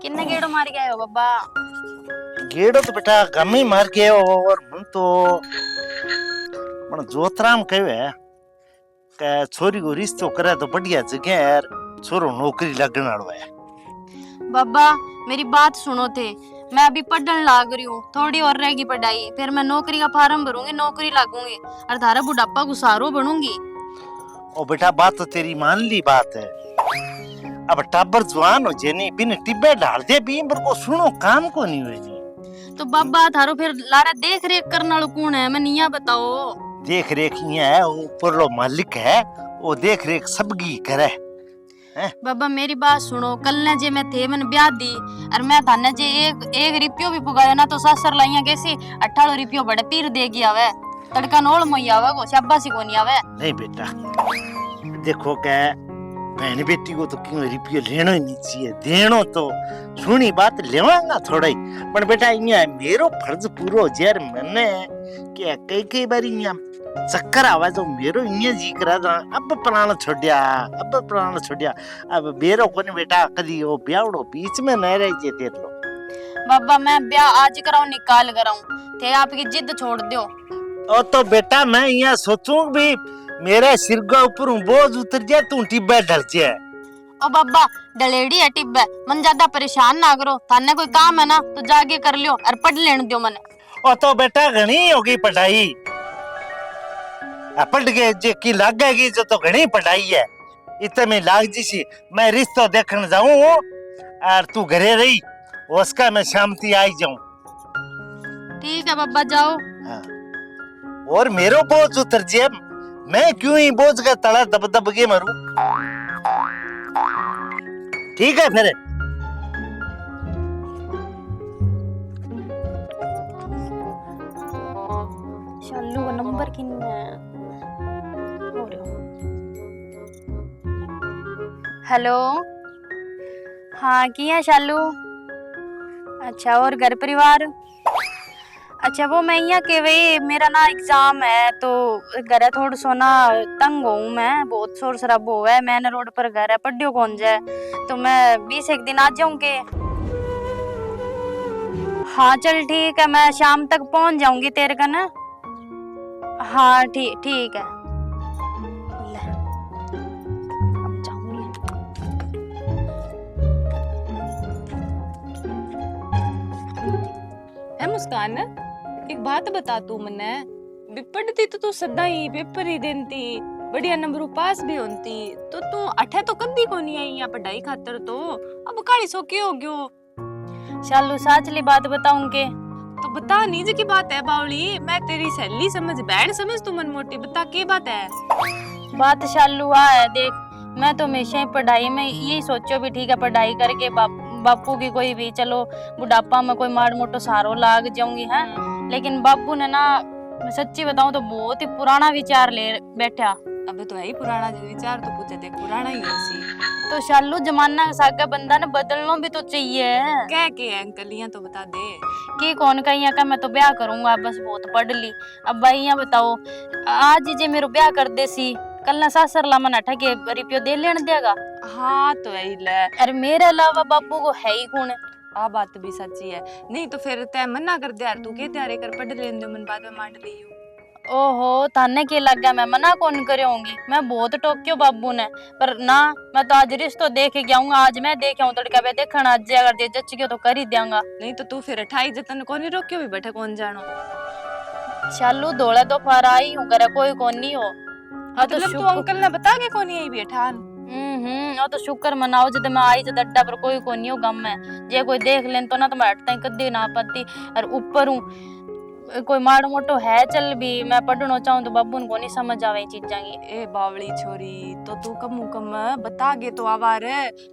किन्ने गेड़ो मार गए हो बब्बा? गेड़ो तो बेटा गम ही मार गए और मन तो मन जोतराम कहे के छोरी को रिश्तो करे तो बढ़िया जगह यार छोरो नौकरी लगने वालो है। बब्बा मेरी बात सुनो थे, मैं अभी पढ़ने लाग रही हूँ, थोड़ी और रहेगी पढ़ाई, फिर मैं नौकरी का फार्म भरूंगी, नौकरी लागूंगी और थारा बुढ़ापा गुसारो बनूंगी। ओ बेटा बात तो तेरी मान ली बात है, अब टाबर जवान हो जेनी बिन टिब्बे डाल दे भी पर को सुनो काम को नहीं हुए जी। तो बाबा थारो फिर लारा देख रेख करने वालों कौन है, मैं निया बताओ। देख रेख है ऊपर लो मालिक है, वो देख रेख सबकी करे है। बाबा मेरी बात सुनो, कल ने जे मैं थे मैंने ब्याह दी और मैं थाने जे एक रिपियो भी पुगाया ना तो ससुर लाइया कैसी 18 रिपियो बड़े पीर देगी आवे, तड़का नोल मोई आवे को शाबाशी को नहीं आवे। नहीं बेटा देखो क्या बहन बेटी को तो क्यों रिपियो लेना ही नहीं चाहिए, देनो तो सुनी बात लेवांगा थोड़ा ही, पर बेटा यहाँ मेरो फर्ज पूरो जेर मैंने क्या कई कई बार यहाँ चक्कर आवा तो मेरो यहाँ जी करा था अब प्राण छोड़िया अब मेरो को नहीं बेटा कदी वो ब्यावड़ो बीच में न रह जे देख लो। बाबा मैं ब्याह आज कराऊं निकाल कराऊं थे आपकी जिद छोड़ दो। ओ तो बेटा मैं यहाँ सोचूं भी मेरे सिर के ऊपर बोझ उतर जाए तू टिब्बे ढल जाए। ओ बाबा डलेड़ी है टिब्बे, मन ज्यादा परेशान ना करो, थाने कोई काम है ना तो जाके कर लियो और पढ़ लेने दो मने। ओ तो बेटा घनी होगी पढ़ाई, पढ़ के जे की लाग गई जो तो घनी पढ़ाई है, इतने में लाग जी सी मैं रिश्ता देखने जाऊं और तू घरे रही उसका मैं शामती आई जाऊं। ठीक है बाबा जाओ। हाँ। और मेरो बोझ उतर जाए, मैं क्यों ही बोझ का तला दब दब के मरूं। ठीक है फिर शालू का नंबर किन्ना है? हेलो हाँ किया शालू? अच्छा और घर परिवार? अच्छा वो मैं यहाँ के वही मेरा ना एग्जाम है तो घर थोड़ा सोना तंग हूँ मैं, बहुत शोर शराब हुआ है, मैंने रोड पर घर है पढ़ियो कौन जाए तो मैं 20 एक दिन आ जाऊंगी। हाँ चल ठीक है मैं शाम तक पहुंच जाऊंगी तेरे का ना। हाँ ठीक है ले अब जाऊंगी। है मुस्कान एक बात बता तू मने, पढ़ती तो तू सदा ही पेपर ही देती बढ़िया नंबर पास भी होती तो तू अठे तो कदी को नहीं आई यहाँ पढ़ाई खातर, तो अब काली सो के हो गयो। शालू साचली बात बताऊं के? तो बता नीजे की बात है बावली, मैं तेरी सहेली समझ बहन समझ तू मन मोटी, बता के बात है। बात शालू आ है देख, मैं तो हमेशा ही पढ़ाई में यही सोचो भी ठीक है पढ़ाई करके बापू की कोई भी चलो बुढ़ापा में कोई माड़ मोटो सहारो लाग जाऊंगी है, लेकिन बापू ने ना सच्ची बताऊं तो बहुत ही पुराना विचार ले बैठा। अब तो है ही पुराना विचार, तो पूछे थे पुराना ही ऐसी तो शालू जमाना सागा बंदा ने बदलना भी तो चाहिए। कह के अंकल यहाँ तो बता दे कि कौन का यहाँ का मैं तो ब्याह करूंगा बस बहुत पढ़ ली। अब भाई यहाँ बताओ आज ही जे मेरो ब्याह कर दे सी कल ना सासर ला मना ठगे रिपियो दे लेने देगा। हाँ तो है ले, अरे मेरे अलावा बापू को है ही कौन? आ बात भी सच्ची है, नहीं तो फिर तय मना कर दे यार, तू के तैयारी कर पढ़ लेने दो मन बाद में मान रही हूँ। ओहो थाने के लग गया, मैं मना कौन करे होंगी, मैं बहुत टोक्यो बाबू ने पर ना मैं तो आज रिश्तो देख के आऊंगा, आज मैं देख आऊं तड़का पे देखना आज अगर दे जच गयो तो कर ही देंगा। नहीं तो तू फिर 28 जतन को नहीं रोक्यो भी बैठे कौन जानो। शालू धोला तो फार आई हूं करे कोई कौन नहीं हो। हाँ तो तू अंकल ने बता के कौन आई भी ठान। और तो शुक्र मनाओ जब मैं आई जब अड्डा पर कोई को नहीं हो गम में जे कोई देख लेन तो ना तो मैं हटता कदी ना पाती और ऊपर हूँ कोई माड़ मोटो है चल भी मैं पढ़ना चाहूं तो बाबू को नहीं समझ आवे चीजा की। ए बावली छोरी तो तू कम बता गे तो आवार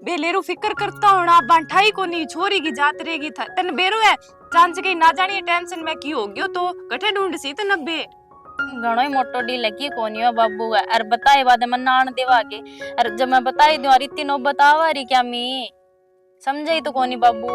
बेलेरू फिक्र करता होना बांठाई को नहीं छोरी की जात रहेगी था तन बेरो है चांस कहीं ना जानी टेंशन में की हो गयो तो कठे ढूंढ सी तो नब्बे घणो ही मोटो डी लगी कोनी हो बाबू का अर बताए बाद मन आन देवा के अर जब मैं बताई दूं अर इतनी नो बतावा री क्या मी समझाई तो कोनी बाबू।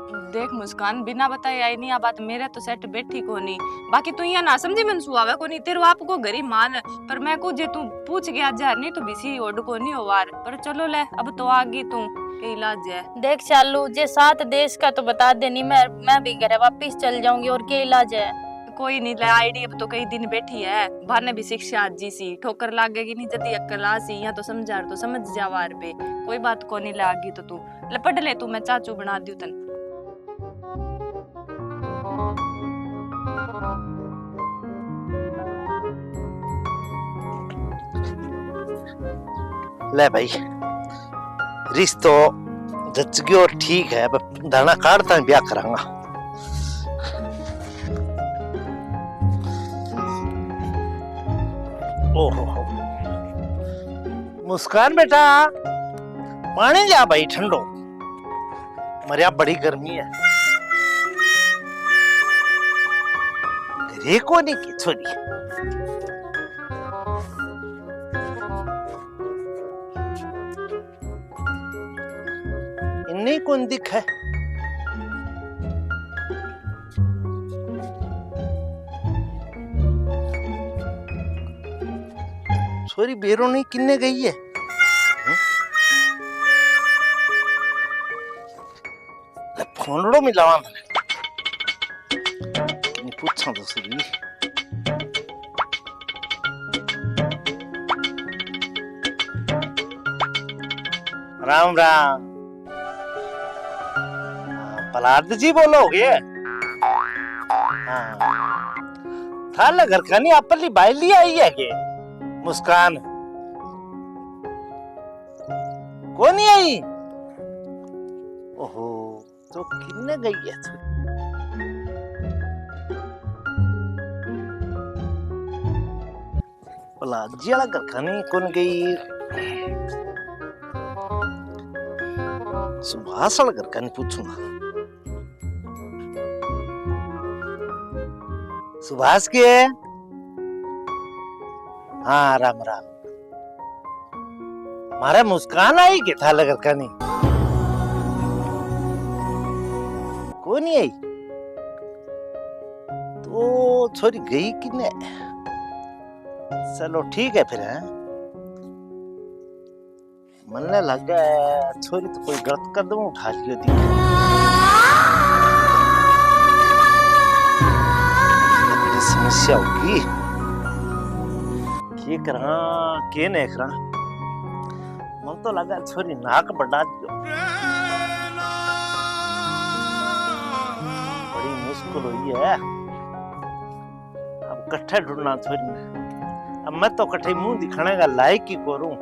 देख मुस्कान, बिना बताए आई नहीं आ बात मेरे तो सेट बैठी कोनी। बाकी तू यहाँ ना समझी मन सुआवे कोनी, तेरे आपको गरी मान। पर मैं को जे तू पूछ गया जा नहीं तो बिसी ओड कोनी हो वार। पर चलो ले, अब तो आ गई तू, के इलाज है। देख चालू, जे 7 देश का तो बता दे, नहीं मैं भी घर वापिस चल जाऊंगी, और क्या इलाज है। कोई नहीं ले आईडी, अब तो कई दिन बैठी है, बाहर भी शिक्षा जी सी ठोकर लागेगी नहीं जदी अक्कल आ सी, यहाँ तो समझा तो समझ जा वार पे, कोई बात को नहीं लागी तो तू लपट ले, तू मैं चाचू बना दियो तन। ले भाई, रिश्तो जच गयो और ठीक है, अब दाना काटता है, ब्याह करांगा। ओहो, मुस्कान बेटा पानी जा भाई ठंडो, मरिया बड़ी गर्मी है। घरे को नहीं की छोरी, इन्हीं कौन दिख है। छोरी बेरो नहीं किन्ने गई है। फोनड़ो मिलावा मैंने, पूछा तो सही। राम राम, पलाद जी बोलोगे? हाँ, थाला घर का नहीं अपनी बाइली आई है के? मुस्कान कौन नहीं आई? ओहो, तो किन्ने गई है? जी वाला घर का नहीं कौन गई? सुभाष वाला घर का नहीं पूछूंगा। सुभाष के? हाँ राम राम, मारे मुस्कान आई के था लगर का नहीं? कौन नहीं आई? तो छोरी गई कि नहीं? चलो ठीक है फिर। है मन लगा छोरी तो कोई गलत कदम उठा लियो थी। बड़ी समस्या होगी, के करा के नहीं करा। मन तो लगा छोरी नाक बढ़ा दियो, बड़ी मुश्किल हुई है। अब कट्ठे ढूंढना छोरी ने। अब मैं तो कट्ठे मुंह दिखाने का लायक ही करूं।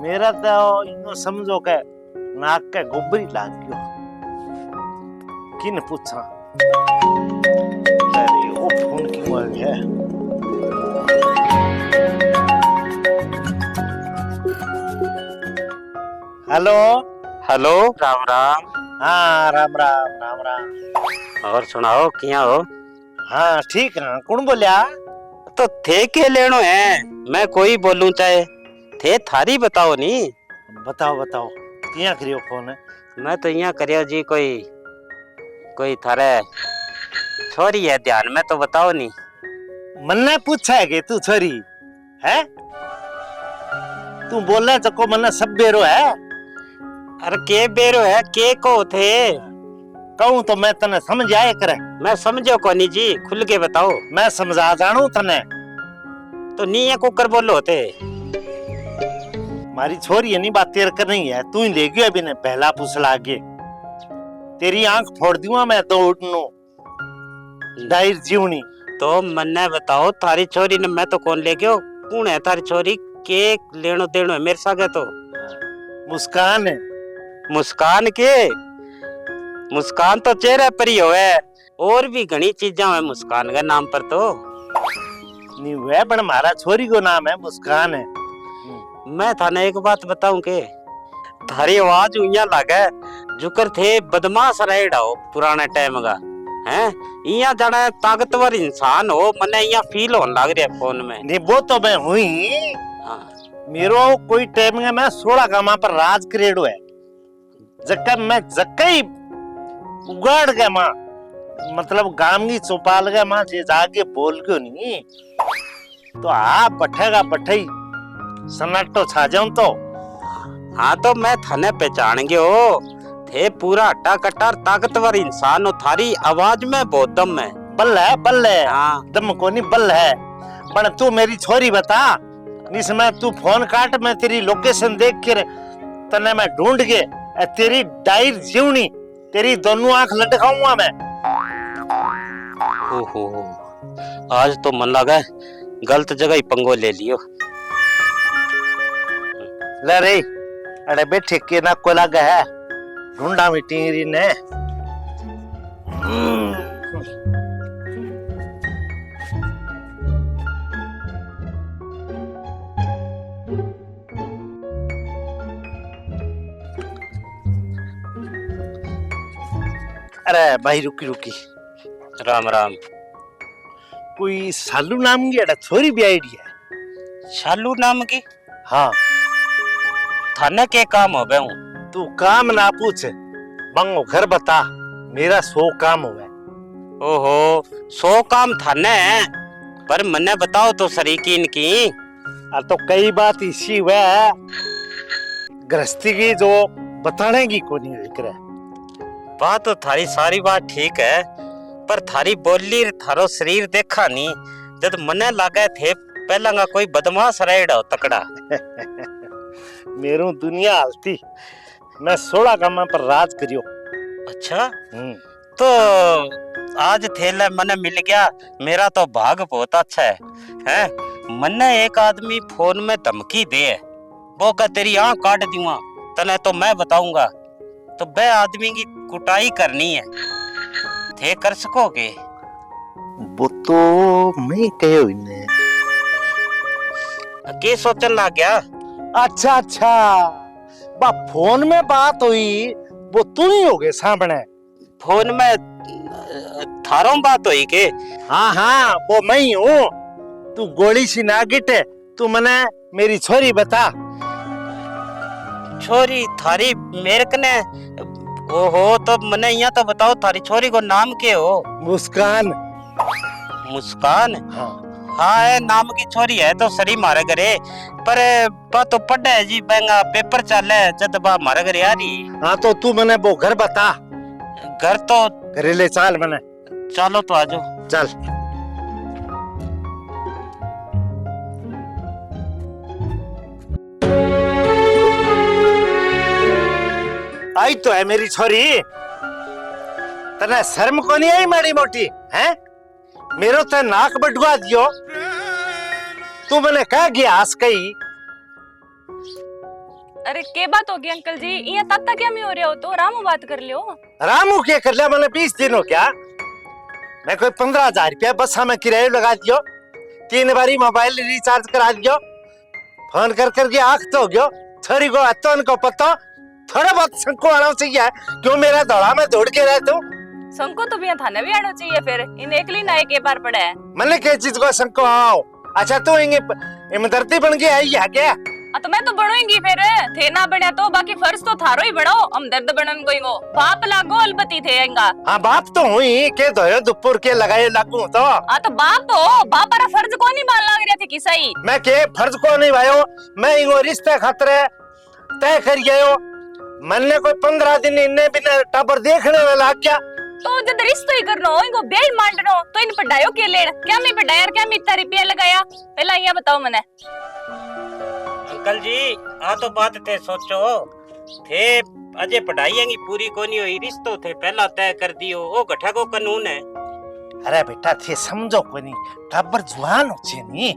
मेरा तो इनो समझो के नाक के गोबरी लाग गयो। किन पूछा? अरे ओ फोन की मांग है। Hello hello, Ram Ram. हाँ राम राम राम राम। और सुनाओ किया हो? हाँ ठीक है। कौन बोलिया? तो थे के लेनो है, मैं कोई बोलूं चाहे थे, थारी बताओ नी। बताओ बताओ, किया करियो फोन है? मैं तो यहाँ करियो जी, कोई थारे छोरी है ध्यान में, तो बताओ नी। मन्ने पूछा है कि तू छोरी है? तू बोलने चको मन्ने सब बेरो है। अरे के बेरो है, के को थे कहूं तो मैं तने समझ आए करे। मैं समझो कोनी जी, खुल के बताओ। मैं समझा जानू तने। तो नी ये कुकर बोलो थे। मारी छोरी है नहीं बात तेरे करनी है, तू ही ले गयो अभी ने पहला पूछला आगे। तेरी आंख फोड़ दूंगा मैं तो उठनो डायर जीवनी। तो मन्ने बताओ थारी छोरी ने, मैं तो कौन ले गयो, कौन है थारी छोरी, के लेनो देनो है मेरे सागे? तो मुस्कान है। मुस्कान के? मुस्कान तो चेहरे पर ही होवे, और भी घनी चीजा है मुस्कान के नाम पर तो नहीं हुआ, पर हमारा छोरी को नाम है मुस्कान है। मैं थाने एक बात बताऊं के थारी आवाज उइया लागे जुकर थे बदमाश रहेड़ा हो पुराने टाइम का हैं, इया जाने ताकतवर इंसान हो, मने इया फील होने लग रहा है फोन में। नहीं वो तो मैं हुई। हाँ, मेरो कोई टाइम में मैं 16 गामा पर राज करेडो है, जक्का मैं जक्का ही उगाड़ गया माँ, मतलब गाम की चौपाल गया माँ, जे जाके बोल क्यों नहीं तो आप पठेगा पठई सन्नाटो छा जाऊं तो। हाँ तो मैं थाने पहचान गयो थे, पूरा हट्टा कट्टा ताकतवर इंसान हो, थारी आवाज में बहुत दम है। बल है हाँ दम को नहीं बल है। पर तू मेरी छोरी बता, इस समय तू फोन काट, मैं तेरी लोकेशन देख के तने मैं ढूंढ के तेरी डायर जीवनी तेरी दोनों आंख लटकाऊंगा मैं। ओहो, आज तो मन लगा गलत जगह ही पंगो ले लियो। ले रे अरे बैठे के ना को लगा है ढूंढा मीटिंग ने। अरे भाई रुकी रुकी, राम राम। कोई सालू नाम की अड़ा छोरी भी आईडी है? शालू नाम की? हाँ। थाने के काम हो गए हूँ। तू काम ना पूछ, बंगो घर बता, मेरा 100 काम हुआ है। ओहो 100 काम थाने है, पर मन्ने बताओ तो सरीकीन की। तो कई बात इसी हुआ है गृहस्थी की जो बताने की को नहीं लिख रहा। बात तो थारी सारी बात ठीक है, पर थारी बोली थारो शरीर देखा नहीं, जब मने लागे थे पहला का कोई बदमाश रहेड़ा तकड़ा। मेरू दुनिया हालती, मैं 16 कामा पर राज करियो। अच्छा तो आज थेले मने मिल गया, मेरा तो भाग बहुत अच्छा है? मने एक आदमी फोन में धमकी दे, वो का तेरी आंख काट दूंगा, तने तो मैं बताऊंगा, तो बे आदमी की कुटाई करनी है, थे कर सकोगे? वो तो मैं कहो इन्हें। के सोचन लग गया? अच्छा बा फोन में बात हुई, वो तू ही हो गए सामने? फोन में थारों बात हुई के? हाँ वो मैं ही हूँ। तू गोली सी ना गिटे, तू मने मेरी छोरी बता। छोरी थारी मेरे कने? ओहो तो मने यहाँ तो बताओ थारी छोरी को नाम के हो? मुस्कान। मुस्कान? हाँ है नाम की छोरी है तो सरी मारे घरे, पर बा तो पढ़े है जी, बेंगा पेपर चले जद बा मारे घरे आ रही। हाँ तो तू मने वो घर बता। घर तो घरे ले चाल मने। चलो तो आजो। चल। आई तो है मेरी छोरी, तने शर्म को नहीं आई माड़ी मोटी हैं? मेरो ते नाक बटवा दियो, तू मैंने कहा गया हंस कही। अरे के बात होगी अंकल जी, ये ताता क्या में हो रहे हो, तो रामू बात कर लियो। रामू क्या कर लिया मैंने? 20 दिन हो क्या? मैं कोई 15,000 रुपया बस हमें किराया लगा दियो, 3 बारी मोबाइल रिचार्ज करा दियो, फोन कर करके आंख तो हो गयो, छोरी को अतन को पता थोड़ा बहुत संको आना चाहिए, क्यों मेरा दौड़ा में दौड़ के रहे तू? संको तो भी थाने भी आना चाहिए, फिर इन एकली ना एक बार पड़ा है। मैंने क्या चीज को संको आओ? अच्छा तू इमदर्दी बन के आई है क्या? तो मैं तो बनूंगी फिर, थे ना बना तो बाकी फर्ज तो थारो ही बड़ो, हम दर्द बनन कोई गो बाप लागो अलबती थे एंगा। हाँ बाप तो हुई के धोयो दुपुर के लगाए लागू तो। हाँ तो बाप हो, बाप रा फर्ज को नहीं मान लाग रहे थे कि सही? मैं के फर्ज को नहीं भायो, मैं इनको रिश्ते खतरे तय कर गयो, मैंने कोई 15 दिन इन्ने बिना टाबर देखने में लग गया। तो जब रिश्ता ही करनो हो, इनको ब्याह मांडनो, तो इन पढ़ायो के लेन क्या मैं पढ़ाया क्या मैं इतना रुपया लगाया, पहला ये बताओ मने। अंकल जी आ तो बात थे सोचो थे, अजय पढ़ाई की पूरी कोनी हुई, रिश्तो थे पहला तय कर दियो, वो गठा को कानून है। अरे बेटा थे समझो को नहीं, टाबर जुआन हो छे नहीं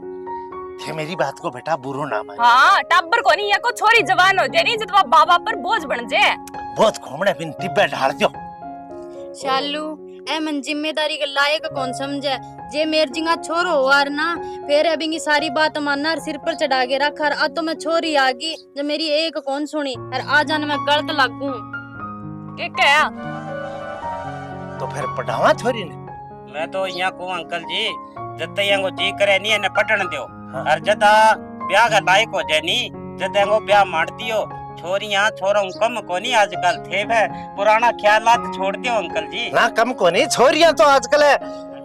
थे, मेरी बात को बेटा बुरो ना मान। हाँ टाबर को नहीं, या को छोरी जवान हो जाए नहीं, जब बाबा पर बोझ बन जाए। बहुत घूमने बिन टिब्बे ढाल दियो। शालू ए मन जिम्मेदारी के लायक कौन समझे, जे मेर जिंगा छोरो हुआर ना, फिर अभी की सारी बात मानना सिर पर चढ़ा के रखा, आ तो मैं छोरी आगी जब मेरी एक कौन सुनी, और आ जाने मैं गलत लागू के क्या? तो फिर पढ़ावा छोरी ने? मैं तो यहाँ को अंकल जी जब तक यहाँ को जी करे नहीं है पढ़न दियो, और जदा ब्याह का लायक हो जाए नहीं, जद को ब्याह मार दियो, छोरियां छोरों कम कोनी आजकल थे वे पुराना ख्यालात छोड़ दियो अंकल जी। ना कम को नहीं, छोरियां तो आजकल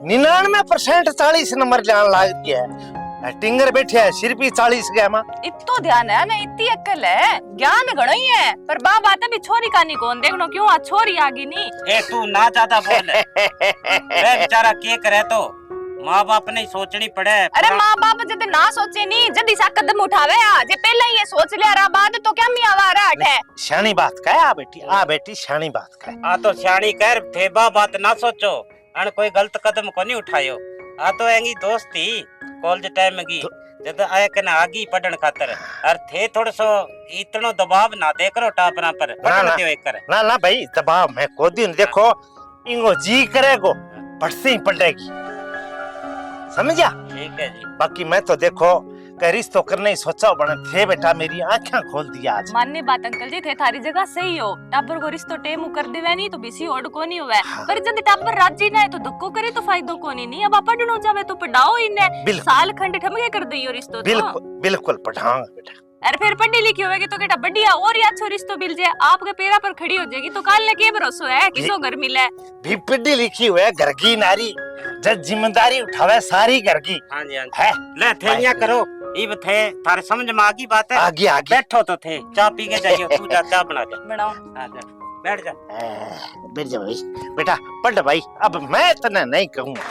99% 40 नंबर जान लाग गया है। टिंगर बैठे है सिर भी 40 गया मां। इतो ध्यान है ना, इतनी अक्ल है, ज्ञान घणो ही है, पर बा बात भी छोरी कानी कौन देखनो क्यों आ छोरी आगी नी। ए तू ना ज्यादा बोल वे बेचारा के करे तो माँ बाप ने सोचनी पड़े। अरे माँ बाप जद ना सोचे नी जद सा कदम उठावे आ जे पहले ये सोच लिया रा बाद तो क्या मियां वारा अठे। शानी बात का है आ बेटी शानी बात का है। आ तो सियाणी कर थे बा बात ना सोचो अन कोई गलत कदम को नहीं उठायो। आ तो एंगी दोस्ती कॉलेज टाइम की जद आए कने आगी पढ़न खातर और थे थोड़ा सो इतनो दबाव ना दे करो टापरा पर पढ़न दियो एक कर। ना ना भाई दबाव मैं को दिन देखो इंगो जी करेगो पढ़से ही पढ़ेगी, समझा? ठीक है जी। बाकी मैं तो देखो करिस तो करने ही सोचा बने थे बेटा, मेरी आंखें खोल दिया आज। मानने बात अंकल जी थे थारी जगह सही हो, टाबर को रिश्तो टेम कर देवे नहीं तो बिसी ओड को नहीं होवे, पर जद टाबर राजी ना है तो धक्को करे तो फायदो को नहीं। अब पढ़नो जावे तो पढ़ाओ इने, साल खंड ठमके कर दियो रिश्तो तो। बिल्कुल बिल्कुल पढ़ाऊंगा बेटा। अरे फिर पढ़ी लिखी होगी तो केटा बढ़िया और अच्छा रिश्तो मिल जाए, आपके पैरा पर खड़ी हो जाएगी तो काल ने के भरोसा है किसो घर मिले। भी पढ़ी लिखी हुए घर की नारी जब जिम्मेदारी उठावे सारी घर की। हाँ जी हाँ है ले थे यहाँ करो इब थे थारे समझ में आगी बात है। आगे आगे बैठो तो थे चाय पी के जाइयो तू जा चाय बना जा बनाओ। हाँ जा बैठ जा। बैठ जा भाई बेटा पढ़ भाई, अब मैं तने नहीं कहूंगा।